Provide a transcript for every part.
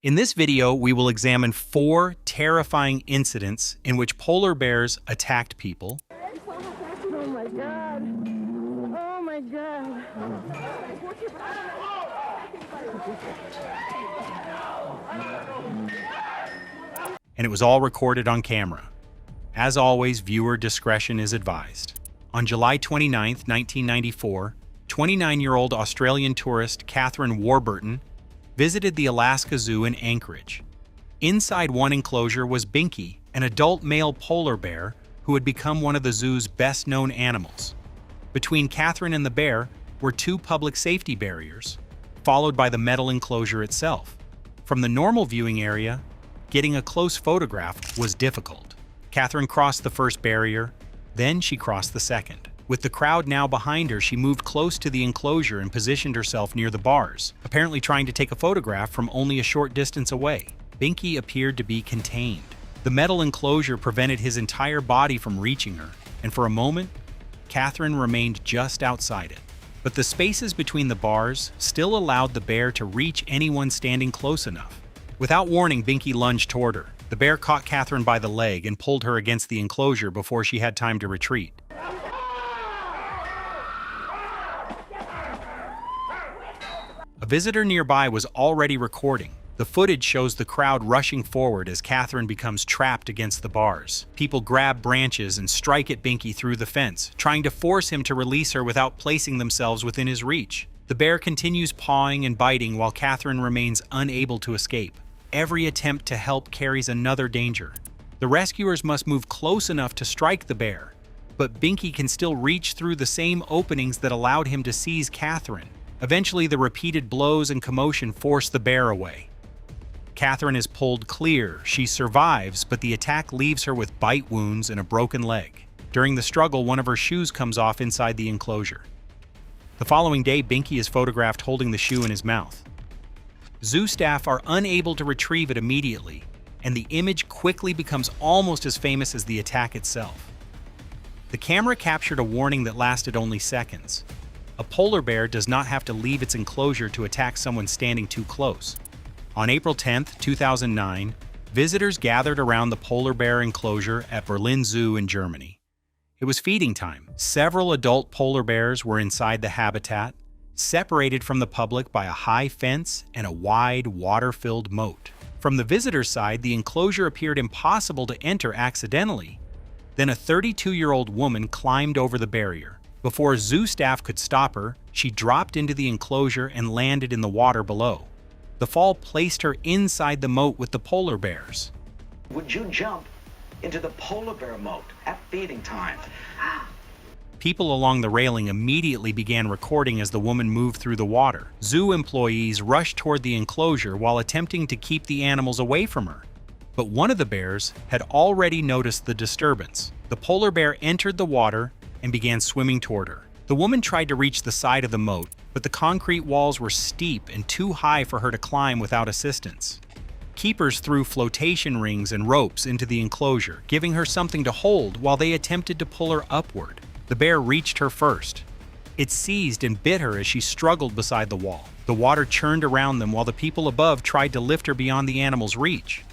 In this video, we will examine 4 terrifying incidents in which polar bears attacked people, Oh my God. Oh my God. and it was all recorded on camera. As always, viewer discretion is advised. On July 29, 1994, 29-year-old Australian tourist Catherine Warburton visited the Alaska Zoo in Anchorage. Inside one enclosure was Binky, an adult male polar bear who had become one of the zoo's best-known animals. Between Catherine and the bear were 2 public safety barriers, followed by the metal enclosure itself. From the normal viewing area, getting a close photograph was difficult. Catherine crossed the first barrier, then she crossed the second. With the crowd now behind her, she moved close to the enclosure and positioned herself near the bars, apparently trying to take a photograph from only a short distance away. Binky appeared to be contained. The metal enclosure prevented his entire body from reaching her, and for a moment, Catherine remained just outside it. But the spaces between the bars still allowed the bear to reach anyone standing close enough. Without warning, Binky lunged toward her. The bear caught Catherine by the leg and pulled her against the enclosure before she had time to retreat. A visitor nearby was already recording. The footage shows the crowd rushing forward as Catherine becomes trapped against the bars. People grab branches and strike at Binky through the fence, trying to force him to release her without placing themselves within his reach. The bear continues pawing and biting while Catherine remains unable to escape. Every attempt to help carries another danger. The rescuers must move close enough to strike the bear, but Binky can still reach through the same openings that allowed him to seize Catherine. Eventually, the repeated blows and commotion force the bear away. Catherine is pulled clear. She survives, but the attack leaves her with bite wounds and a broken leg. During the struggle, one of her shoes comes off inside the enclosure. The following day, Binky is photographed holding the shoe in his mouth. Zoo staff are unable to retrieve it immediately, and the image quickly becomes almost as famous as the attack itself. The camera captured a warning that lasted only seconds. A polar bear does not have to leave its enclosure to attack someone standing too close. On April 10, 2009, visitors gathered around the polar bear enclosure at Berlin Zoo in Germany. It was feeding time. Several adult polar bears were inside the habitat, separated from the public by a high fence and a wide, water-filled moat. From the visitors' side, the enclosure appeared impossible to enter accidentally. Then a 32-year-old woman climbed over the barrier. Before zoo staff could stop her, she dropped into the enclosure and landed in the water below. The fall placed her inside the moat with the polar bears. Would you jump into the polar bear moat at feeding time? People along the railing immediately began recording as the woman moved through the water. Zoo employees rushed toward the enclosure while attempting to keep the animals away from her. But one of the bears had already noticed the disturbance. The polar bear entered the water and began swimming toward her. The woman tried to reach the side of the moat, but the concrete walls were steep and too high for her to climb without assistance. Keepers threw flotation rings and ropes into the enclosure, giving her something to hold while they attempted to pull her upward. The bear reached her first. It seized and bit her as she struggled beside the wall. The water churned around them while the people above tried to lift her beyond the animal's reach.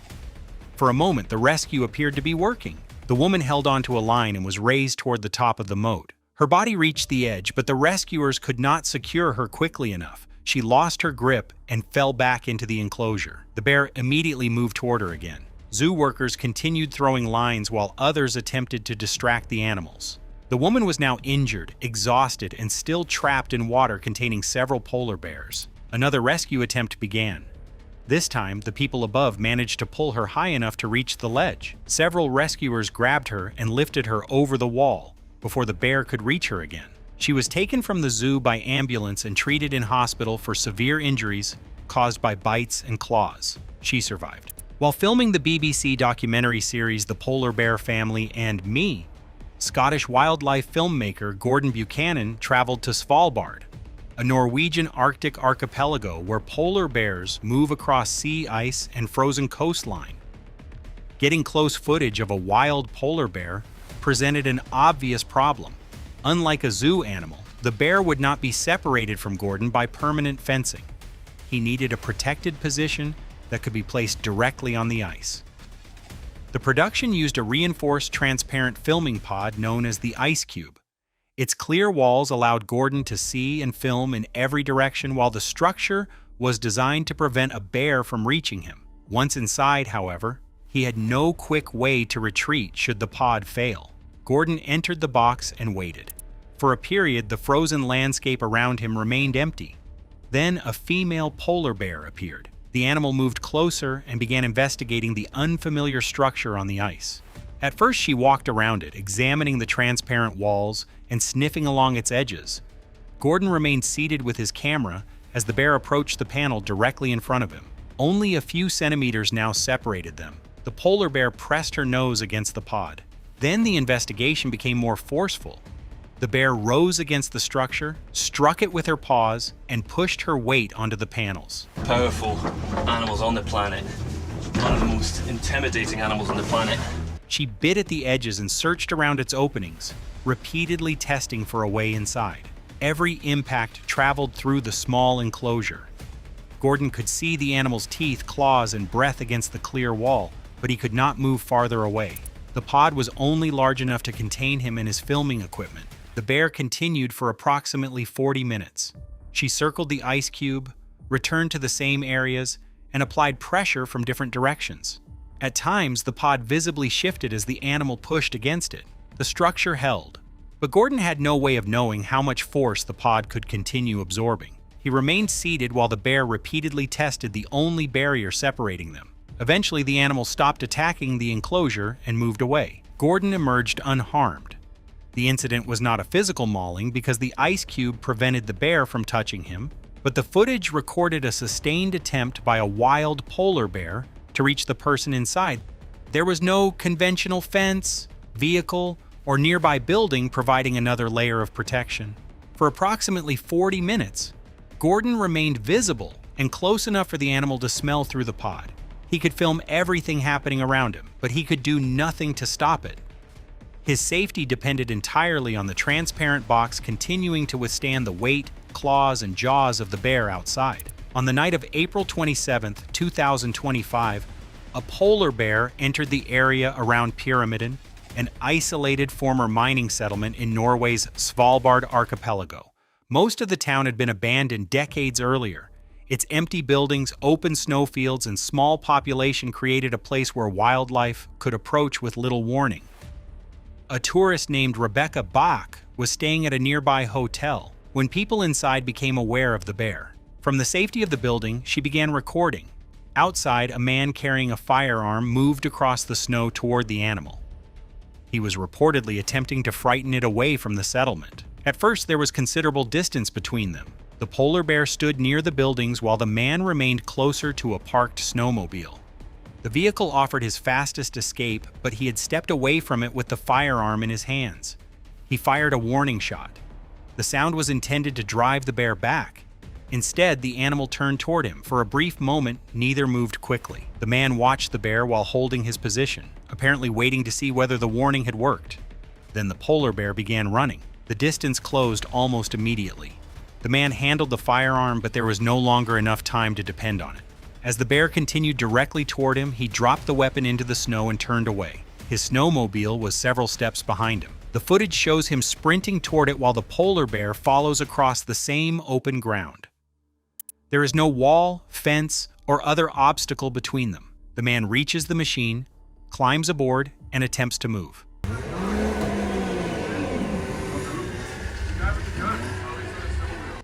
For a moment, the rescue appeared to be working. The woman held onto a line and was raised toward the top of the moat. Her body reached the edge, but the rescuers could not secure her quickly enough. She lost her grip and fell back into the enclosure. The bear immediately moved toward her again. Zoo workers continued throwing lines while others attempted to distract the animals. The woman was now injured, exhausted, and still trapped in water containing several polar bears. Another rescue attempt began. This time, the people above managed to pull her high enough to reach the ledge. Several rescuers grabbed her and lifted her over the wall before the bear could reach her again. She was taken from the zoo by ambulance and treated in hospital for severe injuries caused by bites and claws. She survived. While filming the BBC documentary series The Polar Bear Family and Me, Scottish wildlife filmmaker Gordon Buchanan traveled to Svalbard, a Norwegian Arctic archipelago where polar bears move across sea ice and frozen coastline. Getting close footage of a wild polar bear presented an obvious problem. Unlike a zoo animal, the bear would not be separated from Gordon by permanent fencing. He needed a protected position that could be placed directly on the ice. The production used a reinforced transparent filming pod known as the ice cube. Its clear walls allowed Gordon to see and film in every direction, while the structure was designed to prevent a bear from reaching him. Once inside, however, he had no quick way to retreat should the pod fail. Gordon entered the box and waited. For a period, the frozen landscape around him remained empty. Then a female polar bear appeared. The animal moved closer and began investigating the unfamiliar structure on the ice. At first, she walked around it, examining the transparent walls and sniffing along its edges. Gordon remained seated with his camera as the bear approached the panel directly in front of him. Only a few centimeters now separated them. The polar bear pressed her nose against the pod. Then the investigation became more forceful. The bear rose against the structure, struck it with her paws, and pushed her weight onto the panels. Powerful animals on the planet. One of the most intimidating animals on the planet. She bit at the edges and searched around its openings, repeatedly testing for a way inside. Every impact traveled through the small enclosure. Gordon could see the animal's teeth, claws, and breath against the clear wall, but he could not move farther away. The pod was only large enough to contain him and his filming equipment. The bear continued for approximately 40 minutes. She circled the ice cube, returned to the same areas, and applied pressure from different directions. At times, the pod visibly shifted as the animal pushed against it. The structure held, but Gordon had no way of knowing how much force the pod could continue absorbing. He remained seated while the bear repeatedly tested the only barrier separating them. Eventually, the animal stopped attacking the enclosure and moved away. Gordon emerged unharmed. The incident was not a physical mauling because the ice cube prevented the bear from touching him, but the footage recorded a sustained attempt by a wild polar bear to reach the person inside. There was no conventional fence, vehicle, or nearby building providing another layer of protection. For approximately 40 minutes, Gordon remained visible and close enough for the animal to smell through the pod. He could film everything happening around him, but he could do nothing to stop it. His safety depended entirely on the transparent box continuing to withstand the weight, claws, and jaws of the bear outside. On the night of April 27, 2025, a polar bear entered the area around Pyramiden, an isolated former mining settlement in Norway's Svalbard archipelago. Most of the town had been abandoned decades earlier. Its empty buildings, open snowfields, and small population created a place where wildlife could approach with little warning. A tourist named Rebecca Bach was staying at a nearby hotel when people inside became aware of the bear. From the safety of the building, she began recording. Outside, a man carrying a firearm moved across the snow toward the animal. He was reportedly attempting to frighten it away from the settlement. At first, there was considerable distance between them. The polar bear stood near the buildings while the man remained closer to a parked snowmobile. The vehicle offered his fastest escape, but he had stepped away from it with the firearm in his hands. He fired a warning shot. The sound was intended to drive the bear back. Instead, the animal turned toward him. For a brief moment, neither moved quickly. The man watched the bear while holding his position, apparently waiting to see whether the warning had worked. Then the polar bear began running. The distance closed almost immediately. The man handled the firearm, but there was no longer enough time to depend on it. As the bear continued directly toward him, he dropped the weapon into the snow and turned away. His snowmobile was several steps behind him. The footage shows him sprinting toward it while the polar bear follows across the same open ground. There is no wall, fence, or other obstacle between them. The man reaches the machine, climbs aboard, and attempts to move.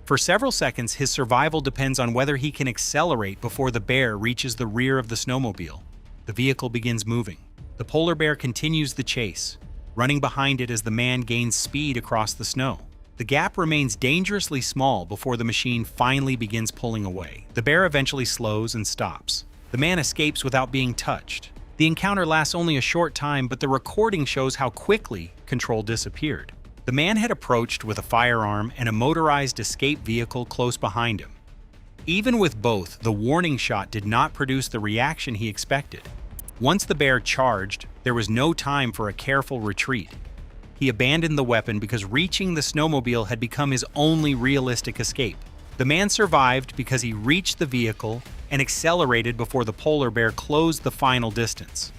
For several seconds, his survival depends on whether he can accelerate before the bear reaches the rear of the snowmobile. The vehicle begins moving. The polar bear continues the chase, running behind it as the man gains speed across the snow. The gap remains dangerously small before the machine finally begins pulling away. The bear eventually slows and stops. The man escapes without being touched. The encounter lasts only a short time, but the recording shows how quickly control disappeared. The man had approached with a firearm and a motorized escape vehicle close behind him. Even with both, the warning shot did not produce the reaction he expected. Once the bear charged, there was no time for a careful retreat. He abandoned the weapon because reaching the snowmobile had become his only realistic escape. The man survived because he reached the vehicle and accelerated before the polar bear closed the final distance.